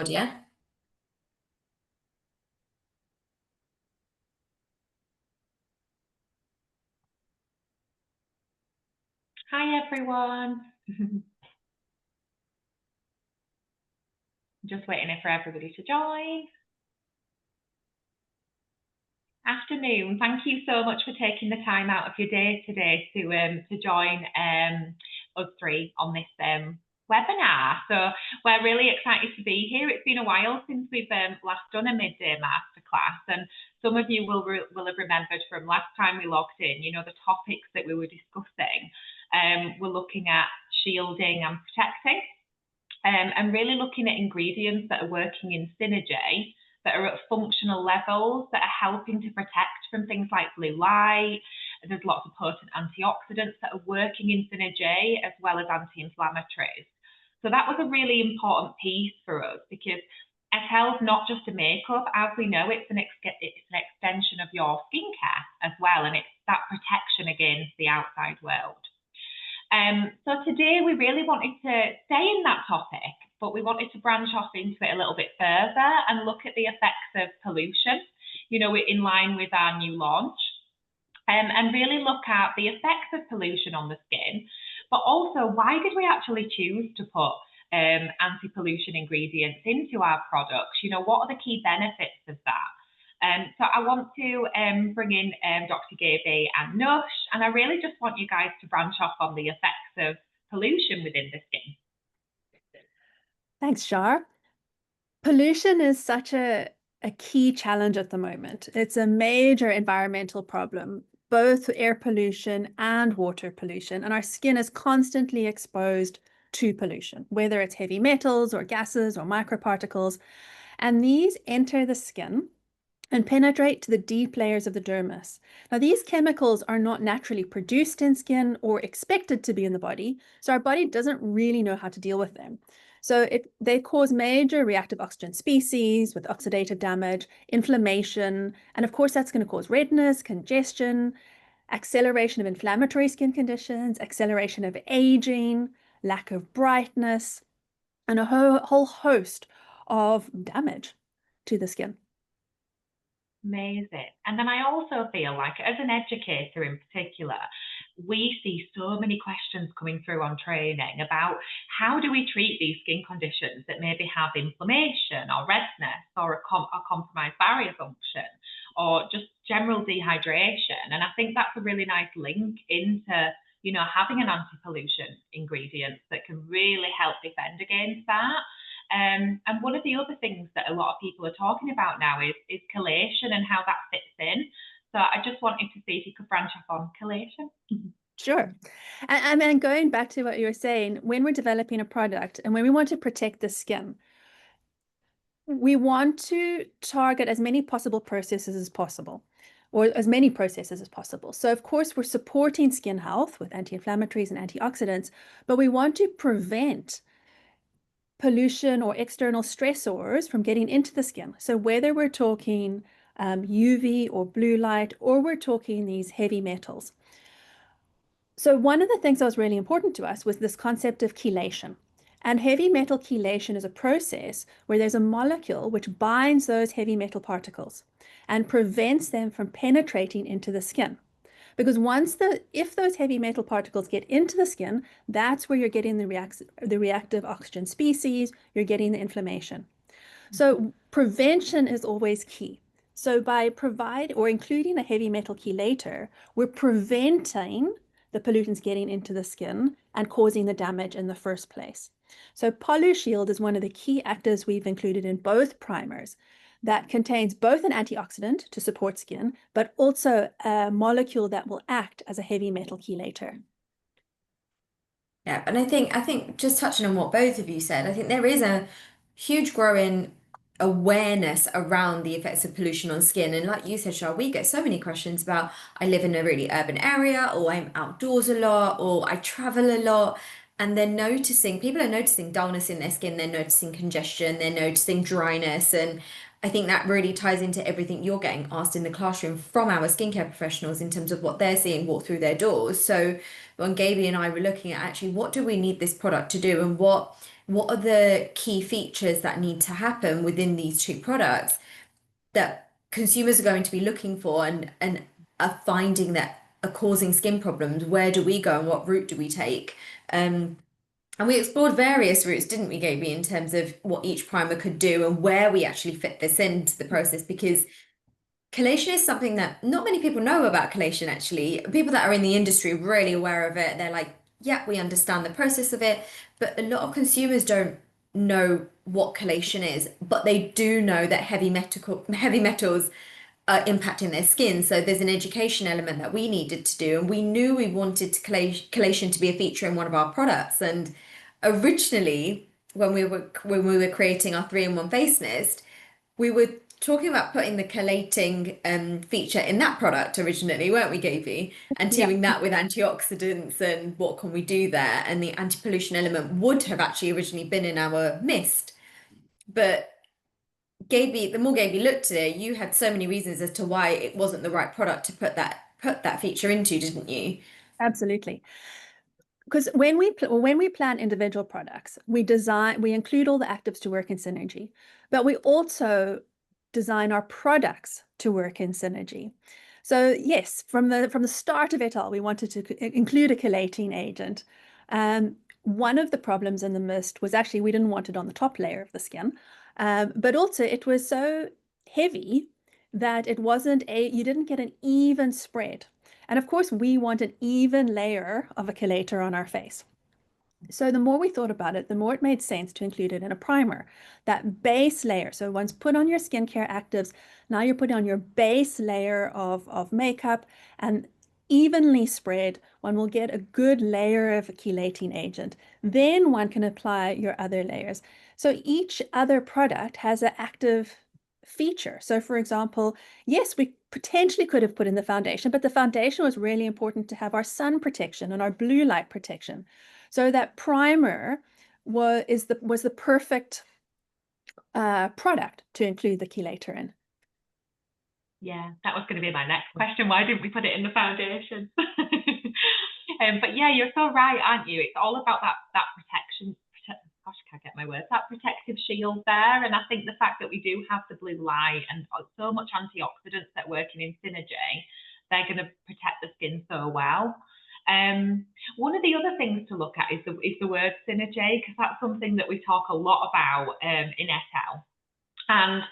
Yeah. Hi everyone. Just waiting for everybody to join. Afternoon. Thank you so much for taking the time out of your day today to join us three on this webinar. So we're really excited to be here. It's been a while since we've last done a midday masterclass, and some of you will have remembered from last time we logged in. You know, the topics that we were discussing. We're looking at shielding and protecting. And really looking at ingredients that are working in synergy, that are at functional levels, that are helping to protect from things like blue light. There's lots of potent antioxidants that are working in synergy, as well as anti-inflammatories. So that was a really important piece for us, because ETEL is not just a makeup. As we know, it's an extension of your skincare as well, and it's that protection against the outside world. So today we really wanted to stay in that topic, but we wanted to branch off into it a little bit further and look at the effects of pollution, you know, in line with our new launch, and really look at the effects of pollution on the skin, but also why did we actually choose to put anti-pollution ingredients into our products? You know, what are the key benefits of that? So I want to bring in Dr. Gaby and Nush, and I really just want you guys to branch off on the effects of pollution within the skin. Thanks, Shar. Pollution is such a key challenge at the moment. It's a major environmental problem, both air pollution and water pollution, and our skin is constantly exposed to pollution, whether it's heavy metals or gases or microparticles, and these enter the skin and penetrate to the deep layers of the dermis. Now, these chemicals are not naturally produced in skin or expected to be in the body, so our body doesn't really know how to deal with them. So they cause major reactive oxygen species with oxidative damage, inflammation, and of course that's going to cause redness, congestion, acceleration of inflammatory skin conditions, acceleration of aging, lack of brightness, and a whole host of damage to the skin. Amazing. And then I also feel like, as an educator in particular, we see so many questions coming through on training about how do we treat these skin conditions that maybe have inflammation or redness or a compromised barrier function or just general dehydration. And I think that's a really nice link into, you know, having an anti-pollution ingredient that can really help defend against that. And one of the other things that a lot of people are talking about now is chelation and how that fits in. So I just wanted to see if you could branch off on chelation. Sure. And then going back to what you were saying, when we're developing a product and when we want to protect the skin, we want to target as many possible processes as possible, or as many processes as possible. So of course, we're supporting skin health with anti-inflammatories and antioxidants, but we want to prevent pollution or external stressors from getting into the skin. So whether we're talking UV or blue light, or we're talking these heavy metals. So one of the things that was really important to us was this concept of chelation. And heavy metal chelation is a process where there's a molecule which binds those heavy metal particles and prevents them from penetrating into the skin. Because if those heavy metal particles get into the skin, that's where you're getting the reactive oxygen species, you're getting the inflammation. So prevention is always key. So by including a heavy metal chelator, we're preventing the pollutants getting into the skin and causing the damage in the first place. So PolluShield is one of the key actives we've included in both primers that contains both an antioxidant to support skin, but also a molecule that will act as a heavy metal chelator. Yeah, and I think just touching on what both of you said, I think there is a huge growing awareness around the effects of pollution on skin. And like you said, Shah, we get so many questions about I live in a really urban area, or I'm outdoors a lot, or I travel a lot. And people are noticing dullness in their skin, they're noticing congestion, they're noticing dryness. And I think that really ties into everything you're getting asked in the classroom from our skincare professionals in terms of what they're seeing walk through their doors. So when Gaby and I were looking at actually what do we need this product to do and what are the key features that need to happen within these two products that consumers are going to be looking for and are finding that are causing skin problems, where do we go and what route do we take? And we explored various routes, didn't we, Gaby, in terms of what each primer could do and where we actually fit this into the process, because collation is something that not many people know about collation, actually. People that are in the industry are really aware of it. They're like, yeah, we understand the process of it, but a lot of consumers don't know what collation is, but they do know that heavy metals are impacting their skin. So there's an education element that we needed to do, and we knew we wanted collation to be a feature in one of our products. And originally, when we were creating our 3-in-1 face mist, we were talking about putting the collating feature in that product originally, weren't we, Gaby? And Yeah, teaming that with antioxidants and what can we do there? And the anti-pollution element would have actually originally been in our mist. But Gaby, the more Gaby looked at it, you had so many reasons as to why it wasn't the right product to put that feature into, didn't you? absolutely. Because when we plan individual products, we include all the actives to work in synergy, but we also design our products to work in synergy. So yes, from the start of it all, we wanted to include a chelating agent. One of the problems in the mist was actually we didn't want it on the top layer of the skin, but also it was so heavy that you didn't get an even spread. And of course, we want an even layer of a chelator on our face. So the more we thought about it, the more it made sense to include it in a primer. That base layer. So once put on your skincare actives, now you're putting on your base layer of makeup and evenly spread, one will get a good layer of a chelating agent. Then one can apply your other layers. So each other product has an active feature. So for example, yes, we potentially could have put in the foundation, but the foundation was really important to have our sun protection and our blue light protection. So that primer was the perfect product to include the chelator in. Yeah, that was going to be my next question. Why didn't we put it in the foundation? But yeah, you're so right, aren't you? It's all about that protection. Gosh, I can't get my words. That protective shield there, and I think the fact that we do have the blue light and so much antioxidants that are working in synergy, they're going to protect the skin so well. One of the other things to look at is the word synergy, because that's something that we talk a lot about in SL. And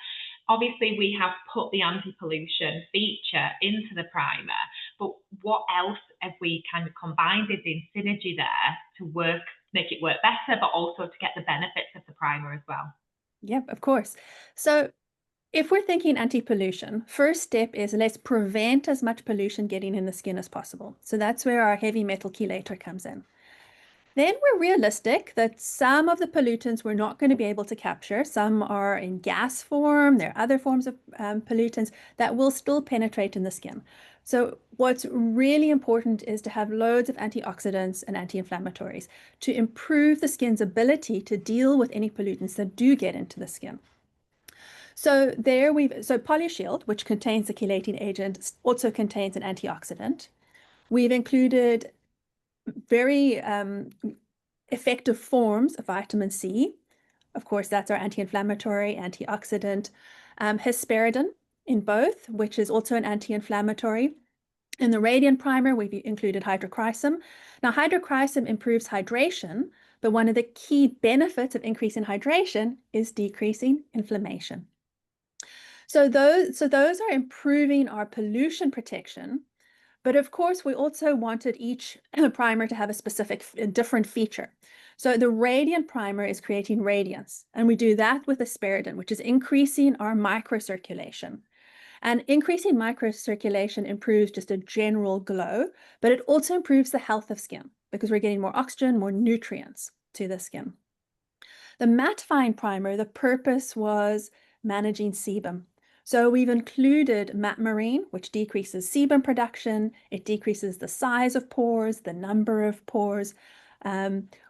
obviously we have put the anti-pollution feature into the primer, but what else have we kind of combined it in synergy there to make it work better, but also to get the benefits of the primer as well? Yeah, of course. So if we're thinking anti-pollution, first step is let's prevent as much pollution getting in the skin as possible. So that's where our heavy metal chelator comes in. Then we're realistic that some of the pollutants we're not going to be able to capture. Some are in gas form. There are other forms of pollutants that will still penetrate in the skin. So what's really important is to have loads of antioxidants and anti-inflammatories to improve the skin's ability to deal with any pollutants that do get into the skin. So PolyShield, which contains the chelating agent, also contains an antioxidant. We've included very effective forms of vitamin C. Of course, that's our anti-inflammatory, antioxidant. Hesperidin in both, which is also an anti-inflammatory. In the Radiant Primer, we've included hydrochrysum. Now, hydrochrysum improves hydration, but one of the key benefits of increasing hydration is decreasing inflammation. So those are improving our pollution protection. But of course, we also wanted each primer to have a different feature. So the Radiant Primer is creating radiance, and we do that with asparagine, which is increasing our microcirculation. And increasing microcirculation improves just a general glow, but it also improves the health of skin because we're getting more oxygen, more nutrients to the skin. The Mattifying Primer, the purpose was managing sebum. So we've included Matmarine, which decreases sebum production. It decreases the size of pores, the number of pores,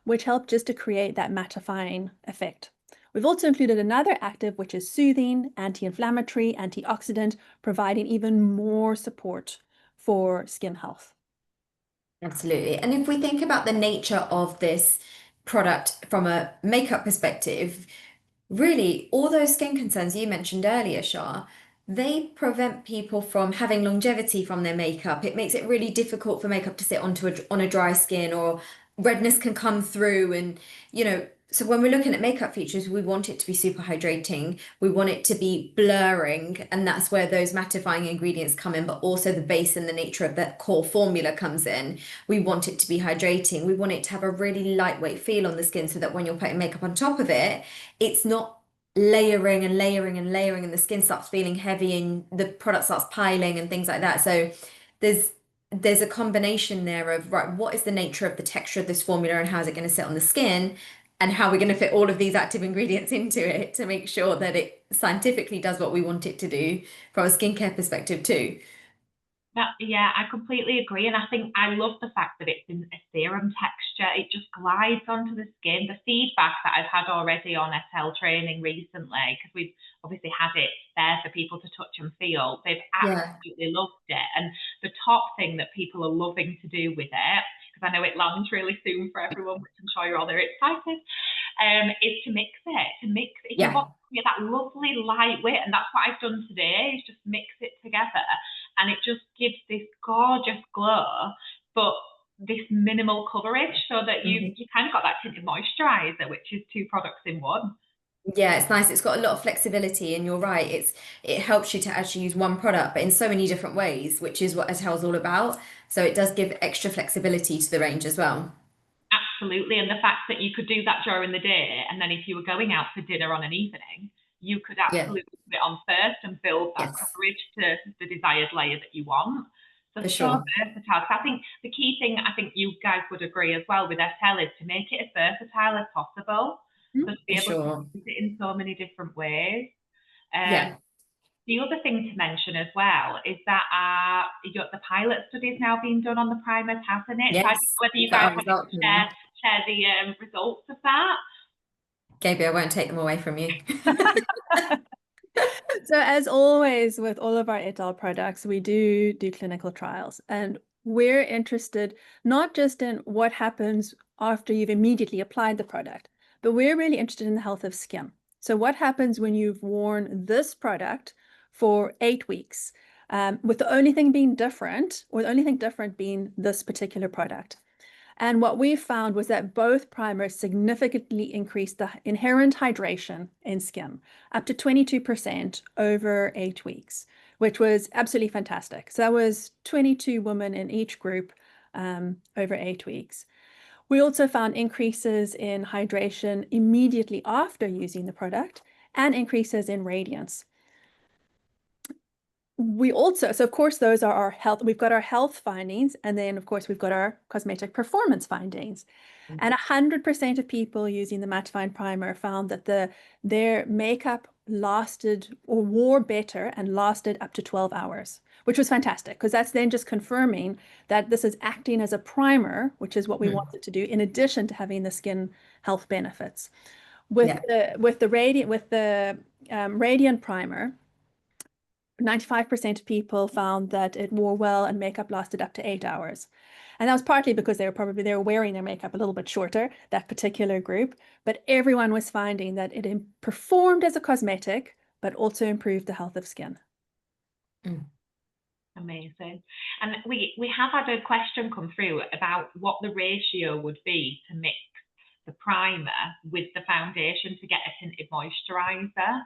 which help just to create that mattifying effect. We've also included another active, which is soothing, anti-inflammatory, antioxidant, providing even more support for skin health. Absolutely. And if we think about the nature of this product from a makeup perspective, really, all those skin concerns you mentioned earlier, Shah, they prevent people from having longevity from their makeup. It makes it really difficult for makeup to sit on a dry skin, or redness can come through. And, so when we're looking at makeup features, we want it to be super hydrating. We want it to be blurring, and that's where those mattifying ingredients come in, but also the base and the nature of that core formula comes in. We want it to be hydrating. We want it to have a really lightweight feel on the skin so that when you're putting makeup on top of it, it's not layering and layering and layering, and the skin starts feeling heavy and the product starts piling and things like that. So there's there's a combination there of, right, what is the nature of the texture of this formula and how is it going to sit on the skin, and how we're going to fit all of these active ingredients into it to make sure that it scientifically does what we want it to do from a skincare perspective too. Yeah, I completely agree. And I think I love the fact that it's in a serum texture. It just glides onto the skin. The feedback that I've had already on SL training recently, because we've obviously had it there for people to touch and feel, they've Yeah. absolutely loved it. And the top thing that people are loving to do with it, because I know it lands really soon for everyone, which I'm sure you're all very excited, is to mix it. If you Yeah. want to get that lovely lightweight, and that's what I've done today, is just mix it together, and it just gives this gorgeous glow, but this minimal coverage, so that Mhm. you kind of got that tinted moisturizer, which is two products in one. Yeah, it's nice. It's got a lot of flexibility, and you're right. It helps you to actually use one product, but in so many different ways, which is what Etel's all about. So it does give extra flexibility to the range as well. Absolutely. And the fact that you could do that during the day, and then if you were going out for dinner on an evening, you could Yeah. absolutely put it on first and build that Yes, coverage to the desired layer that you want. So, for so sure. versatile. So I think the key thing, I think you guys would agree as well with SL, is to make it as versatile as possible. So to be For able to sure. use it in so many different ways. Um, Yeah. the other thing to mention as well is that the pilot study is now being done on the primers, hasn't it? So I don't Yes. know whether you We've got guys our wanted results to now. share the results of that. Gaby, I won't take them away from you. So as always with all of our ETAL products, we do clinical trials, and we're interested not just in what happens after you've immediately applied the product, but we're really interested in the health of skin. So what happens when you've worn this product for 8 weeks, with the only thing being different, or the only thing different being this particular product. And what we found was that both primers significantly increased the inherent hydration in skin, up to 22% over 8 weeks, which was absolutely fantastic. So that was 22 women in each group over 8 weeks. We also found increases in hydration immediately after using the product, and increases in radiance. We also, so of course, those are our health, we've got our health findings, and then of course we've got our cosmetic performance findings. And 100% of people using the mattifying primer found that their makeup lasted, or wore better and lasted up to 12 hours, which was fantastic, because that's then just confirming that this is acting as a primer, which is what we Mm. want it to do, in addition to having the skin health benefits. With Yeah. the radiant primer, 95% of people found that it wore well and makeup lasted up to 8 hours. And that was partly because they were wearing their makeup a little bit shorter, that particular group, but everyone was finding that it performed as a cosmetic, but also improved the health of skin. Mm. Amazing. And we have had a question come through about what the ratio would be to mix the primer with the foundation to get a tinted moisturizer.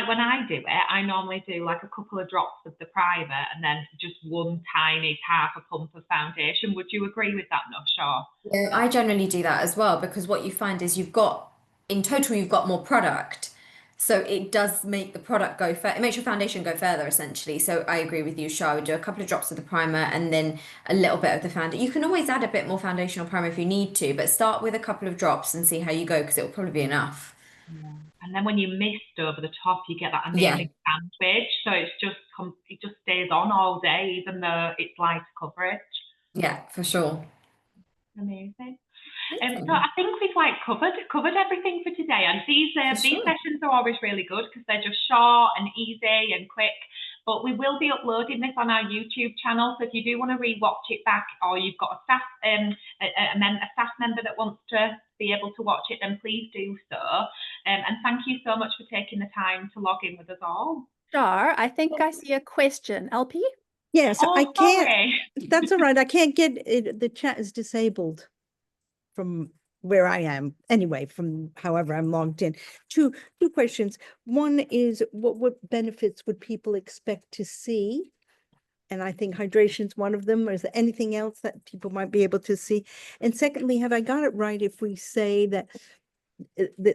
When I do it, I normally do like a couple of drops of the primer and then just one tiny half a pump of foundation. Would you agree with that, Nush? Or Yeah, I generally do that as well, because what you find is in total, you've got more product. So it does make the product go further. It makes your foundation go further, essentially. So I agree with you, Shah. I would do a couple of drops of the primer and then a little bit of the foundation. You can always add a bit more foundation or primer if you need to, but start with a couple of drops and see how you go, because it will probably be enough. yeah. And then when you mist over the top, you get that Yeah, amazing sandwich. So it just stays on all day, even though it's light coverage. yeah, for sure. Amazing. So Amazing. I think we've we've like covered everything for today. And these sure. sessions are always really good because they're just short and easy and quick. But we will be uploading this on our YouTube channel. So if you do want to rewatch it back, or you've got a staff member that wants to be able to watch it, then please do so. And thank you so much for taking the time to log in with us all. Char, I think I see a question. LP? Yes, Oh, I can't. sorry. That's all right. I can't get it. The chat is disabled from where I am. Anyway, from however I'm logged in. Two questions. One is what benefits would people expect to see? And I think hydration is one of them. Or is there anything else that people might be able to see? And secondly, have I got it right if we say that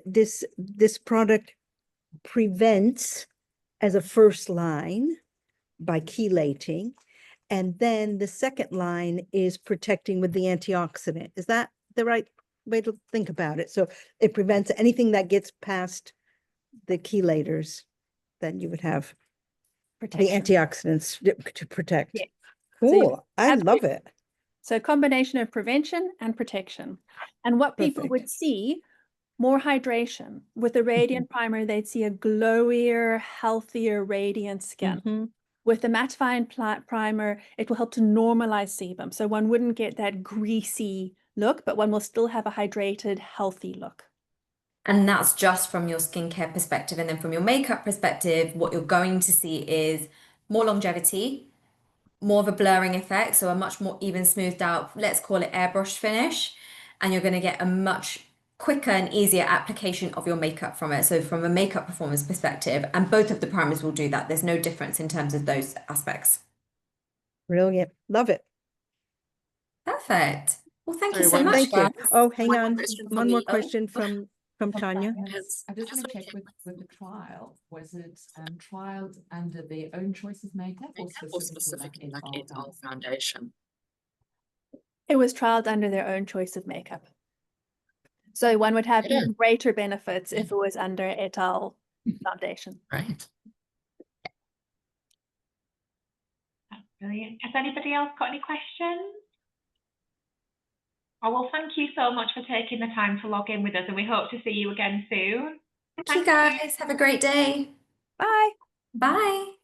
this product prevents as a first line by chelating, and then the second line is protecting with the antioxidant? Is that the right way to think about it? So it prevents anything that gets past the chelators, then you would have Protection. the antioxidants to protect. Yeah. Cool. I have love it. So a combination of prevention and protection. And what people would Perfect. see, more hydration. With the radiant primer, they'd see a glowier, healthier, radiant skin. With the mattifying primer, it will help to normalize sebum. So one wouldn't get that greasy look, but one will still have a hydrated, healthy look. And that's just from your skincare perspective. And then from your makeup perspective, what you're going to see is more longevity, more of a blurring effect, so a much more even smoothed out, let's call it airbrush finish. And you're going to get a much quicker and easier application of your makeup from it. So from a makeup performance perspective, and both of the primers will do that. There's no difference in terms of those aspects. Brilliant. Love it. Perfect. Well, thank you Sorry, so one much, Thank you. guys. Oh, hang one on. question One from more me. question from Tanya. Yes, I just want to check with the trial. Was it trialed under their own choice of makeup or specifically like et al. Foundation? It was trialed under their own choice of makeup. So one would have even greater benefits if it was under et al. Foundation. Right. That's brilliant. Has anybody else got any questions? Oh, well, thank you so much for taking the time to log in with us, and we hope to see you again soon. Thank you, guys. Have a great day. Bye. Bye.